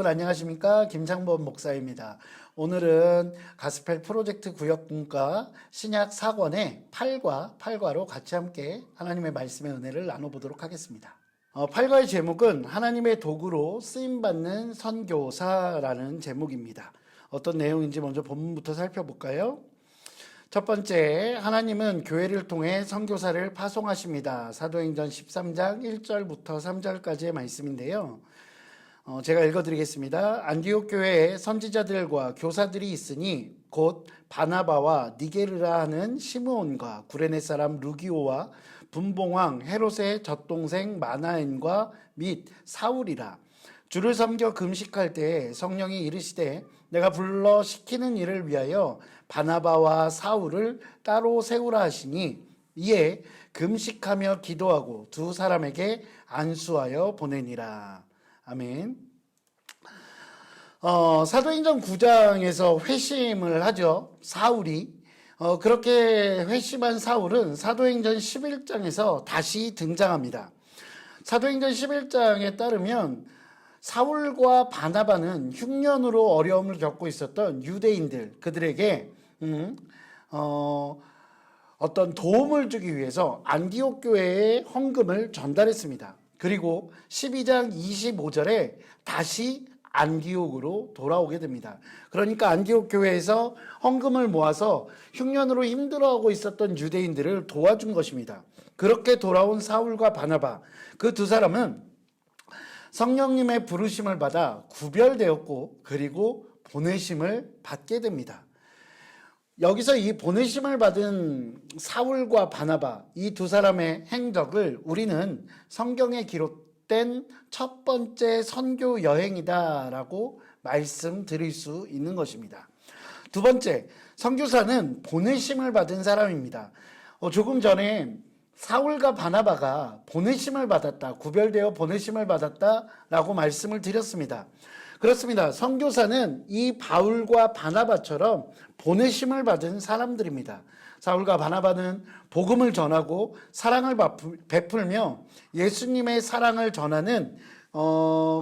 여러분 안녕하십니까? 김창범 목사입니다. 오늘은 가스펠 프로젝트 구역분과 신약 4권의 8과로 같이 함께 하나님의 말씀의 은혜를 나눠보도록 하겠습니다. 8과의 제목은 하나님의 도구로 쓰임받는 선교사라는 제목입니다. 어떤 내용인지 먼저 본문부터 살펴볼까요? 첫 번째, 하나님은 교회를 통해 선교사를 파송하십니다. 사도행전 13장 1절부터 3절까지의 말씀인데요. 제가 읽어드리겠습니다. 안디옥 교회에 선지자들과 교사들이 있으니 곧 바나바와 니게르라 하는 시므온과 구레네 사람 루기오와 분봉왕 헤롯의 젖동생 마나엔과 및 사울이라. 주를 섬겨 금식할 때에 성령이 이르시되 내가 불러 시키는 일을 위하여 바나바와 사울을 따로 세우라 하시니 이에 금식하며 기도하고 두 사람에게 안수하여 보내니라. 아멘. 사도행전 9장에서 회심을 하죠. 사울이. 그렇게 회심한 사울은 사도행전 11장에서 다시 등장합니다. 사도행전 11장에 따르면 사울과 바나바는 흉년으로 어려움을 겪고 있었던 유대인들, 그들에게 어떤 도움을 주기 위해서 안디옥 교회에 헌금을 전달했습니다. 그리고 12장 25절에 다시 안디옥으로 돌아오게 됩니다. 그러니까 안디옥 교회에서 헌금을 모아서 흉년으로 힘들어하고 있었던 유대인들을 도와준 것입니다. 그렇게 돌아온 사울과 바나바, 그 두 사람은 성령님의 부르심을 받아 구별되었고 그리고 보내심을 받게 됩니다. 여기서 이 보내심을 받은 사울과 바나바, 이 두 사람의 행적을 우리는 성경에 기록된 첫 번째 선교 여행이다라고 말씀드릴 수 있는 것입니다. 두 번째, 선교사는 보내심을 받은 사람입니다. 조금 전에 사울과 바나바가 보내심을 받았다, 구별되어 보내심을 받았다라고 말씀을 드렸습니다. 그렇습니다. 선교사는 이 바울과 바나바처럼 보내심을 받은 사람들입니다. 사울과 바나바는 복음을 전하고 사랑을 베풀며 예수님의 사랑을 전하는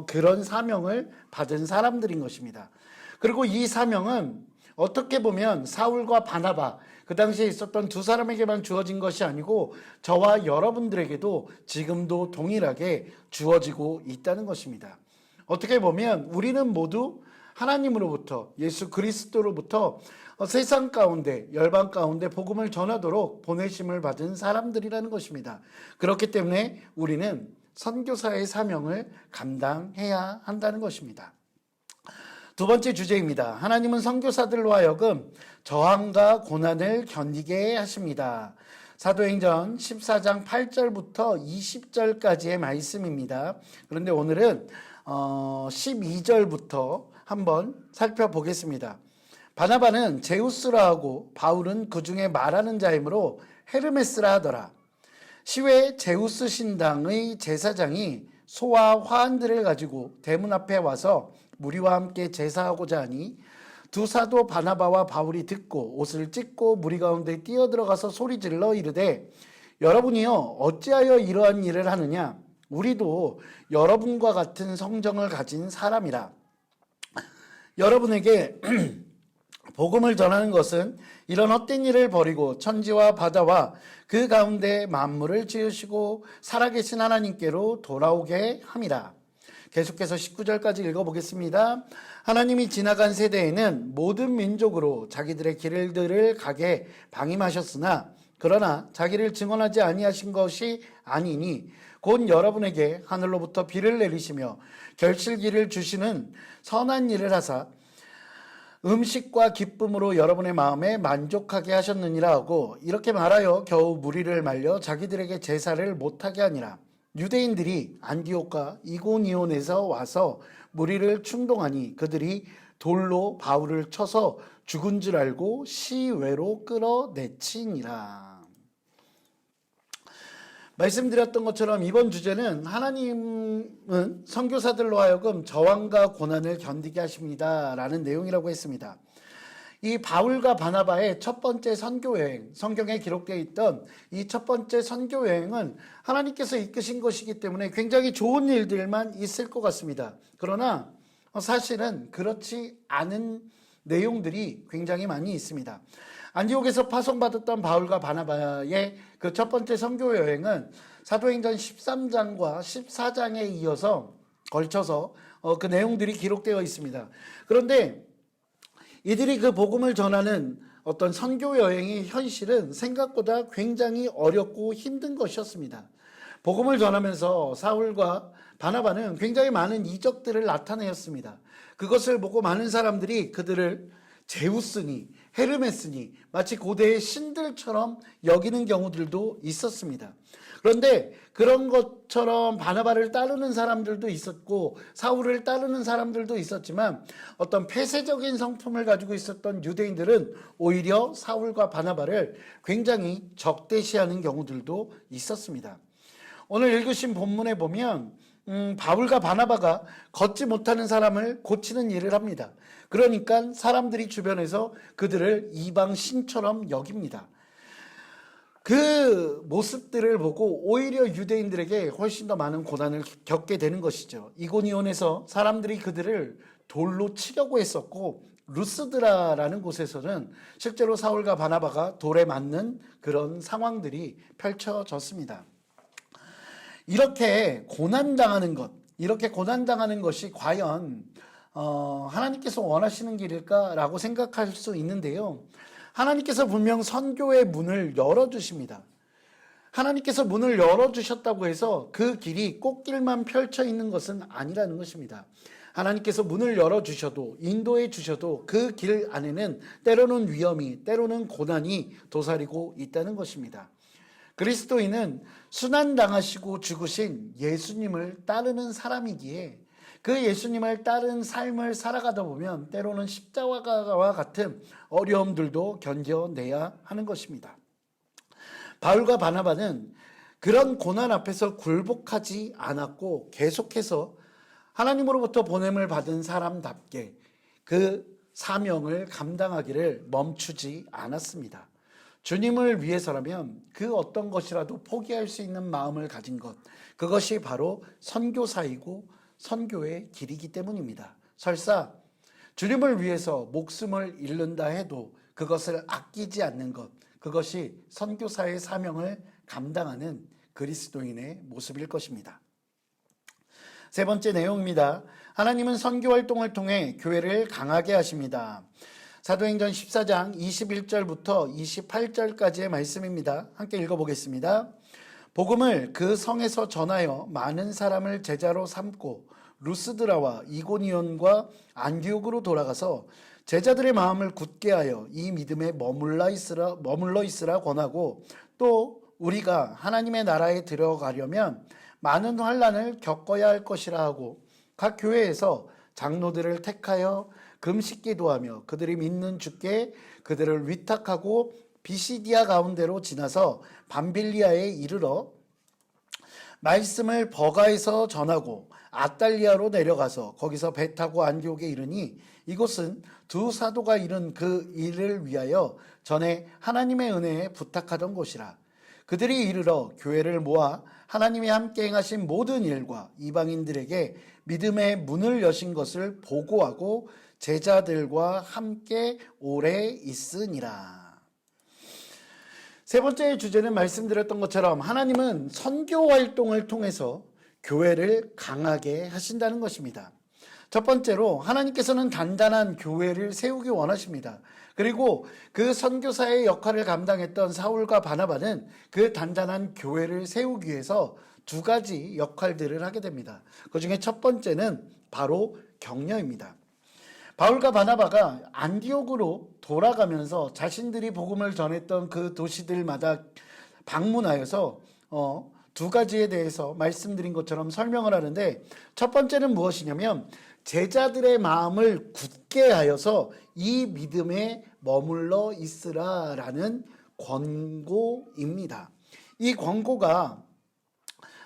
그런 사명을 받은 사람들인 것입니다. 그리고 이 사명은 어떻게 보면 사울과 바나바, 그 당시에 있었던 두 사람에게만 주어진 것이 아니고 저와 여러분들에게도 지금도 동일하게 주어지고 있다는 것입니다. 어떻게 보면 우리는 모두 하나님으로부터, 예수 그리스도로부터 세상 가운데, 열방 가운데 복음을 전하도록 보내심을 받은 사람들이라는 것입니다. 그렇기 때문에 우리는 선교사의 사명을 감당해야 한다는 것입니다. 두 번째 주제입니다. 하나님은 선교사들로 하여금 저항과 고난을 견디게 하십니다. 사도행전 14장 8절부터 20절까지의 말씀입니다. 그런데 오늘은 12절부터 한번 살펴보겠습니다. 바나바는 제우스라 하고 바울은 그 중에 말하는 자이므로 헤르메스라 하더라. 시외 제우스 신당의 제사장이 소와 화환들을 가지고 대문 앞에 와서 무리와 함께 제사하고자 하니 두 사도 바나바와 바울이 듣고 옷을 찢고 무리 가운데 뛰어들어가서 소리질러 이르되 여러분이여 어찌하여 이러한 일을 하느냐? 우리도 여러분과 같은 성정을 가진 사람이라. 여러분에게 복음을 전하는 것은 이런 헛된 일을 버리고 천지와 바다와 그 가운데 만물을 지으시고 살아계신 하나님께로 돌아오게 함이라. 계속해서 19절까지 읽어보겠습니다. 하나님이 지나간 세대에는 모든 민족으로 자기들의 길들을 가게 방임하셨으나 그러나 자기를 증언하지 아니하신 것이 아니니 곧 여러분에게 하늘로부터 비를 내리시며 결실기를 주시는 선한 일을 하사 음식과 기쁨으로 여러분의 마음에 만족하게 하셨느니라 하고 이렇게 말하여 겨우 무리를 말려 자기들에게 제사를 못하게 하니라. 유대인들이 안디옥과 이고니온에서 와서 무리를 충동하니 그들이 돌로 바울을 쳐서 죽은 줄 알고 시외로 끌어내치니라. 말씀드렸던 것처럼 이번 주제는 하나님은 선교사들로 하여금 저항과 고난을 견디게 하십니다 라는 내용이라고 했습니다. 이 바울과 바나바의 첫 번째 선교여행, 성경에 기록되어 있던 이 첫 번째 선교여행은 하나님께서 이끄신 것이기 때문에 굉장히 좋은 일들만 있을 것 같습니다. 그러나 사실은 그렇지 않은 내용들이 굉장히 많이 있습니다. 안디옥에서 파송받았던 바울과 바나바의 그 첫 번째 선교 여행은 사도행전 13장과 14장에 이어서 걸쳐서 그 내용들이 기록되어 있습니다. 그런데 이들이 그 복음을 전하는 어떤 선교 여행의 현실은 생각보다 굉장히 어렵고 힘든 것이었습니다. 복음을 전하면서 사울과 바나바는 굉장히 많은 이적들을 나타내었습니다. 그것을 보고 많은 사람들이 그들을 제우스니 헤르메스니 마치 고대의 신들처럼 여기는 경우들도 있었습니다. 그런데 그런 것처럼 바나바를 따르는 사람들도 있었고 사울을 따르는 사람들도 있었지만 어떤 폐쇄적인 성품을 가지고 있었던 유대인들은 오히려 사울과 바나바를 굉장히 적대시하는 경우들도 있었습니다. 오늘 읽으신 본문에 보면 바울과 바나바가 걷지 못하는 사람을 고치는 일을 합니다. 그러니까 사람들이 주변에서 그들을 이방 신처럼 여깁니다. 그 모습들을 보고 오히려 유대인들에게 훨씬 더 많은 고난을 겪게 되는 것이죠. 이고니온에서 사람들이 그들을 돌로 치려고 했었고 루스드라라는 곳에서는 실제로 사울과 바나바가 돌에 맞는 그런 상황들이 펼쳐졌습니다. 이렇게 고난당하는 것이 과연 하나님께서 원하시는 길일까라고 생각할 수 있는데요. 하나님께서 분명 선교의 문을 열어주십니다. 하나님께서 문을 열어주셨다고 해서 그 길이 꽃길만 펼쳐 있는 것은 아니라는 것입니다. 하나님께서 문을 열어주셔도 인도해 주셔도 그 길 안에는 때로는 위험이 때로는 고난이 도사리고 있다는 것입니다. 그리스도인은 순환당하시고 죽으신 예수님을 따르는 사람이기에 그 예수님을 따른 삶을 살아가다 보면 때로는 십자가와 같은 어려움들도 견뎌내야 하는 것입니다. 바울과 바나바는 그런 고난 앞에서 굴복하지 않았고 계속해서 하나님으로부터 보냄을 받은 사람답게 그 사명을 감당하기를 멈추지 않았습니다. 주님을 위해서라면 그 어떤 것이라도 포기할 수 있는 마음을 가진 것, 그것이 바로 선교사이고 선교의 길이기 때문입니다. 설사 주님을 위해서 목숨을 잃는다 해도 그것을 아끼지 않는 것, 그것이 선교사의 사명을 감당하는 그리스도인의 모습일 것입니다. 세 번째 내용입니다. 하나님은 선교 활동을 통해 교회를 강하게 하십니다. 사도행전 14장 21절부터 28절까지의 말씀입니다. 함께 읽어보겠습니다. 복음을 그 성에서 전하여 많은 사람을 제자로 삼고 루스드라와 이고니온과 안디옥으로 돌아가서 제자들의 마음을 굳게 하여 이 믿음에 머물러 있으라 권하고 또 우리가 하나님의 나라에 들어가려면 많은 환난을 겪어야 할 것이라 하고 각 교회에서 장로들을 택하여 금식 기도하며 그들이 믿는 주께 그들을 위탁하고 비시디아 가운데로 지나서 밤빌리아에 이르러 말씀을 버가에서 전하고 아달리아로 내려가서 거기서 배 타고 안디옥에 이르니 이곳은 두 사도가 이룬 그 일을 위하여 전에 하나님의 은혜에 부탁하던 곳이라. 그들이 이르러 교회를 모아 하나님이 함께 행하신 모든 일과 이방인들에게 믿음의 문을 여신 것을 보고하고 제자들과 함께 오래 있으니라. 세 번째 주제는 말씀드렸던 것처럼 하나님은 선교 활동을 통해서 교회를 강하게 하신다는 것입니다. 첫 번째로 하나님께서는 단단한 교회를 세우기 원하십니다. 그리고 그 선교사의 역할을 감당했던 사울과 바나바는 그 단단한 교회를 세우기 위해서 두 가지 역할들을 하게 됩니다. 그 중에 첫 번째는 바로 격려입니다. 바울과 바나바가 안디옥으로 돌아가면서 자신들이 복음을 전했던 그 도시들마다 방문하여서 두 가지에 대해서 말씀드린 것처럼 설명을 하는데, 첫 번째는 무엇이냐면 제자들의 마음을 굳게 하여서 이 믿음에 머물러 있으라라는 권고입니다. 이 권고가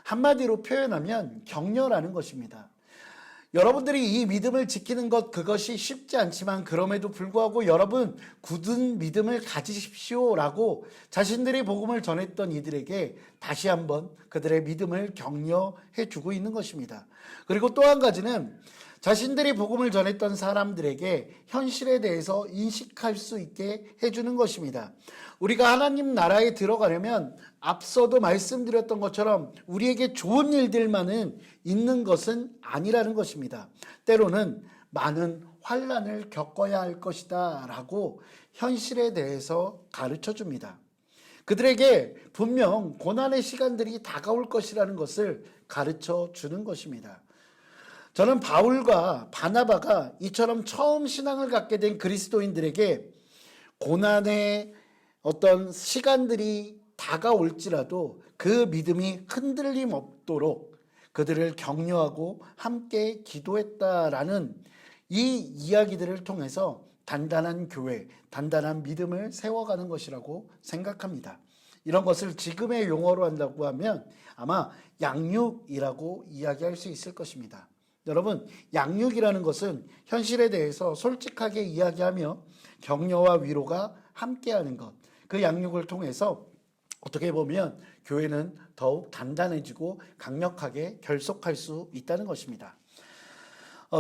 한마디로 표현하면 격려라는 것입니다. 여러분들이 이 믿음을 지키는 것, 그것이 쉽지 않지만 그럼에도 불구하고 여러분 굳은 믿음을 가지십시오라고 자신들이 복음을 전했던 이들에게 다시 한번 그들의 믿음을 격려해 주고 있는 것입니다. 그리고 또 한 가지는 자신들이 복음을 전했던 사람들에게 현실에 대해서 인식할 수 있게 해주는 것입니다. 우리가 하나님 나라에 들어가려면 앞서도 말씀드렸던 것처럼 우리에게 좋은 일들만은 있는 것은 아니라는 것입니다. 때로는 많은 환난을 겪어야 할 것이다 라고 현실에 대해서 가르쳐 줍니다. 그들에게 분명 고난의 시간들이 다가올 것이라는 것을 가르쳐 주는 것입니다. 저는 바울과 바나바가 이처럼 처음 신앙을 갖게 된 그리스도인들에게 고난의 어떤 시간들이 다가올지라도 그 믿음이 흔들림 없도록 그들을 격려하고 함께 기도했다라는 이 이야기들을 통해서 단단한 교회, 단단한 믿음을 세워가는 것이라고 생각합니다. 이런 것을 지금의 용어로 한다고 하면 아마 양육이라고 이야기할 수 있을 것입니다. 여러분, 양육이라는 것은 현실에 대해서 솔직하게 이야기하며 격려와 위로가 함께하는 것, 그 양육을 통해서 어떻게 보면 교회는 더욱 단단해지고 강력하게 결속할 수 있다는 것입니다.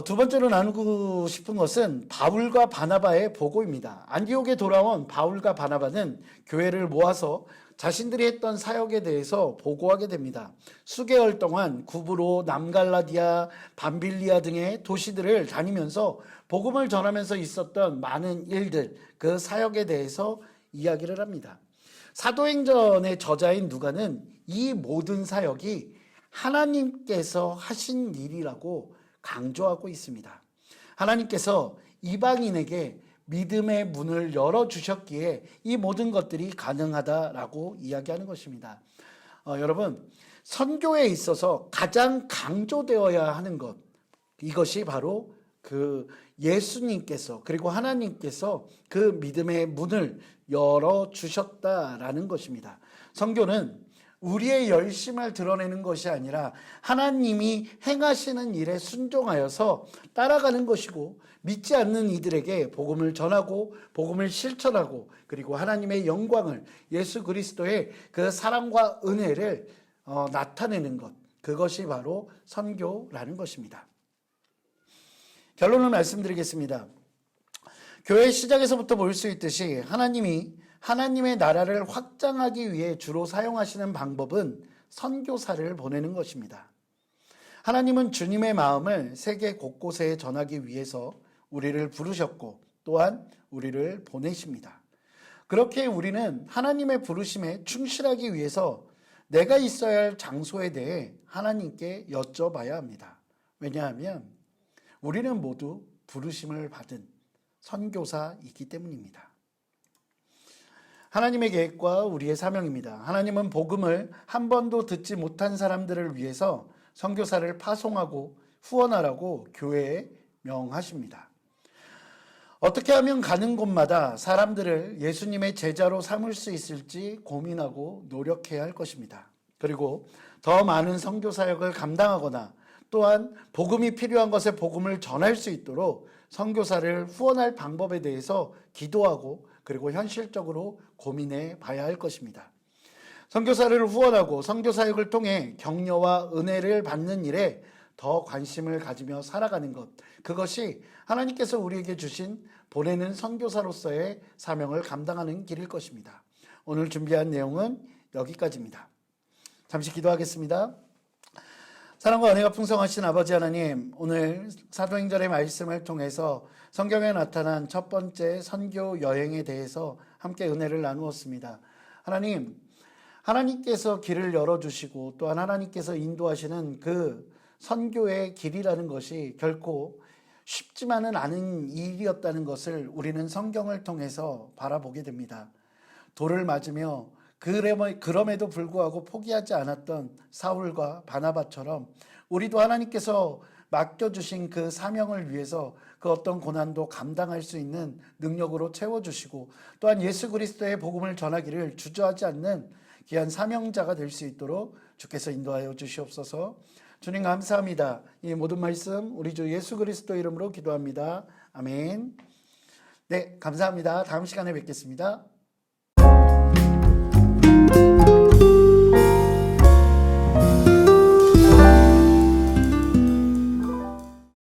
두 번째로 나누고 싶은 것은 바울과 바나바의 보고입니다. 안디옥에 돌아온 바울과 바나바는 교회를 모아서 자신들이 했던 사역에 대해서 보고하게 됩니다. 수개월 동안 구브로, 남갈라디아, 밤빌리아 등의 도시들을 다니면서 복음을 전하면서 있었던 많은 일들, 그 사역에 대해서 이야기를 합니다. 사도행전의 저자인 누가는 이 모든 사역이 하나님께서 하신 일이라고 강조하고 있습니다. 하나님께서 이방인에게 믿음의 문을 열어주셨기에 이 모든 것들이 가능하다라고 이야기하는 것입니다. 여러분, 선교에 있어서 가장 강조되어야 하는 것, 이것이 바로 그 예수님께서 그리고 하나님께서 그 믿음의 문을 열어주셨다라는 것입니다. 선교는 우리의 열심을 드러내는 것이 아니라 하나님이 행하시는 일에 순종하여서 따라가는 것이고 믿지 않는 이들에게 복음을 전하고 복음을 실천하고 그리고 하나님의 영광을 예수 그리스도의 그 사랑과 은혜를 나타내는 것, 그것이 바로 선교라는 것입니다. 결론을 말씀드리겠습니다. 교회 시작에서부터 볼 수 있듯이 하나님이 하나님의 나라를 확장하기 위해 주로 사용하시는 방법은 선교사를 보내는 것입니다. 하나님은 주님의 마음을 세계 곳곳에 전하기 위해서 우리를 부르셨고 또한 우리를 보내십니다. 그렇게 우리는 하나님의 부르심에 충실하기 위해서 내가 있어야 할 장소에 대해 하나님께 여쭤봐야 합니다. 왜냐하면 우리는 모두 부르심을 받은 선교사이기 때문입니다. 하나님의 계획과 우리의 사명입니다. 하나님은 복음을 한 번도 듣지 못한 사람들을 위해서 선교사를 파송하고 후원하라고 교회에 명하십니다. 어떻게 하면 가는 곳마다 사람들을 예수님의 제자로 삼을 수 있을지 고민하고 노력해야 할 것입니다. 그리고 더 많은 선교 사역을 감당하거나 또한 복음이 필요한 것에 복음을 전할 수 있도록 선교사를 후원할 방법에 대해서 기도하고 그리고 현실적으로 고민해 봐야 할 것입니다. 선교사를 후원하고 선교 사역을 통해 격려와 은혜를 받는 일에 더 관심을 가지며 살아가는 것, 그것이 하나님께서 우리에게 주신 보내는 선교사로서의 사명을 감당하는 길일 것입니다. 오늘 준비한 내용은 여기까지입니다. 잠시 기도하겠습니다. 사랑과 은혜가 풍성하신 아버지 하나님, 오늘 사도행전의 말씀을 통해서 성경에 나타난 첫 번째 선교 여행에 대해서 함께 은혜를 나누었습니다. 하나님, 하나님께서 길을 열어주시고 또한 하나님께서 인도하시는 그 선교의 길이라는 것이 결코 쉽지만은 않은 일이었다는 것을 우리는 성경을 통해서 바라보게 됩니다. 돌을 맞으며 그럼에도 불구하고 포기하지 않았던 사울과 바나바처럼 우리도 하나님께서 맡겨주신 그 사명을 위해서 그 어떤 고난도 감당할 수 있는 능력으로 채워주시고 또한 예수 그리스도의 복음을 전하기를 주저하지 않는 귀한 사명자가 될 수 있도록 주께서 인도하여 주시옵소서. 주님 감사합니다. 이 모든 말씀 우리 주 예수 그리스도 이름으로 기도합니다. 아멘. 네, 감사합니다. 다음 시간에 뵙겠습니다.